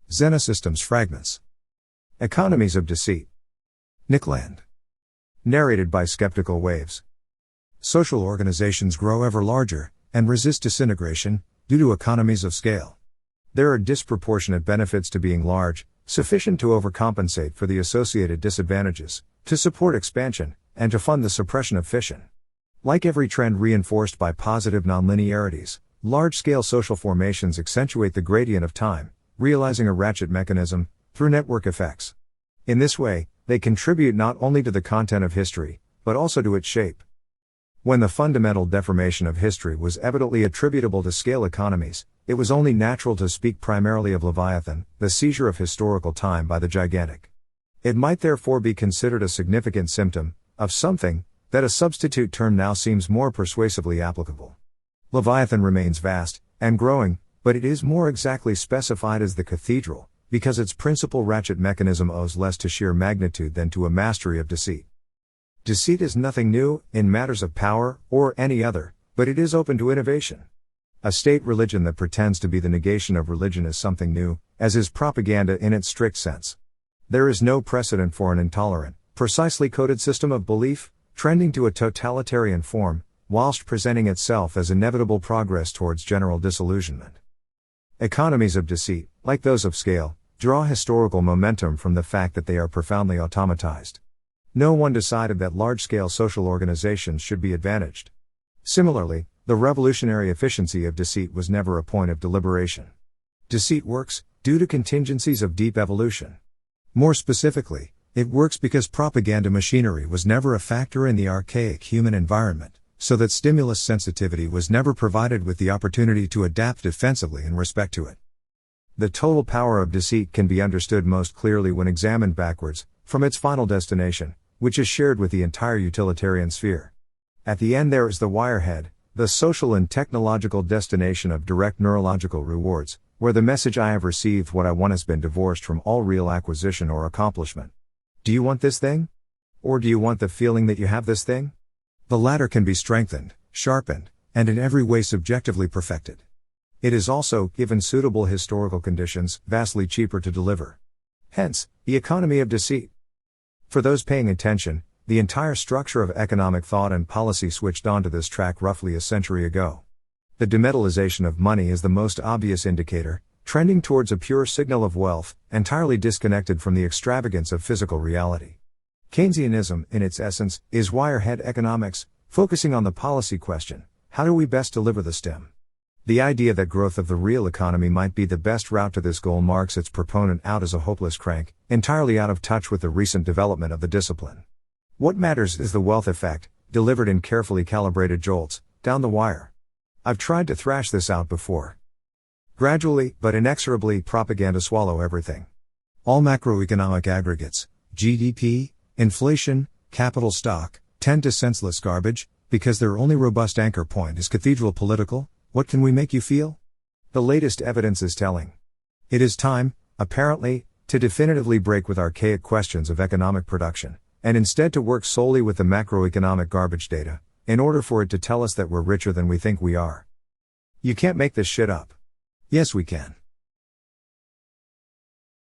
Xenosystems Fragments. Economies of Deceit. Nickland. Narrated by Skeptical Waves. Social organizations grow ever larger, and resist disintegration, due to economies of scale. There are disproportionate benefits to being large, sufficient to overcompensate for the associated disadvantages, to support expansion, and to fund the suppression of fission. Like every trend reinforced by positive nonlinearities, large-scale social formations accentuate the gradient of time, realizing a ratchet mechanism, through network effects. In this way, they contribute not only to the content of history, but also to its shape. When the fundamental deformation of history was evidently attributable to scale economies, it was only natural to speak primarily of Leviathan, the seizure of historical time by the gigantic. It might therefore be considered a significant symptom, of something, that a substitute term now seems more persuasively applicable. Leviathan remains vast, and growing, but it is more exactly specified as the cathedral, because its principal ratchet mechanism owes less to sheer magnitude than to a mastery of deceit. Deceit is nothing new, in matters of power, or any other, but it is open to innovation. A state religion that pretends to be the negation of religion is something new, as is propaganda in its strict sense. There is no precedent for an intolerant, precisely coded system of belief, trending to a totalitarian form, whilst presenting itself as inevitable progress towards general disillusionment. Economies of deceit, like those of scale, draw historical momentum from the fact that they are profoundly automatized. No one decided that large-scale social organizations should be advantaged. Similarly, the revolutionary efficiency of deceit was never a point of deliberation. Deceit works, due to contingencies of deep evolution. More specifically, it works because propaganda machinery was never a factor in the archaic human environment, so that stimulus sensitivity was never provided with the opportunity to adapt defensively in respect to it. The total power of deceit can be understood most clearly when examined backwards, from its final destination, which is shared with the entire utilitarian sphere. At the end there is the wirehead, the social and technological destination of direct neurological rewards, where the message I have received what I want has been divorced from all real acquisition or accomplishment. Do you want this thing? Or do you want the feeling that you have this thing? The latter can be strengthened, sharpened, and in every way subjectively perfected. It is also, given suitable historical conditions, vastly cheaper to deliver. Hence, the economy of deceit. For those paying attention, the entire structure of economic thought and policy switched onto this track roughly a century ago. The demetallization of money is the most obvious indicator, trending towards a pure signal of wealth, entirely disconnected from the extravagance of physical reality. Keynesianism, in its essence, is wirehead economics, focusing on the policy question: how do we best deliver the stem? The idea that growth of the real economy might be the best route to this goal marks its proponent out as a hopeless crank, entirely out of touch with the recent development of the discipline. What matters is the wealth effect, delivered in carefully calibrated jolts, down the wire. I've tried to thrash this out before. Gradually, but inexorably, propaganda swallow everything. All macroeconomic aggregates, GDP, inflation, capital stock, tend to senseless garbage, because their only robust anchor point is cathedral political. What can we make you feel? The latest evidence is telling. It is time, apparently, to definitively break with archaic questions of economic production, and instead to work solely with the macroeconomic garbage data, in order for it to tell us that we're richer than we think we are. You can't make this shit up. Yes, we can.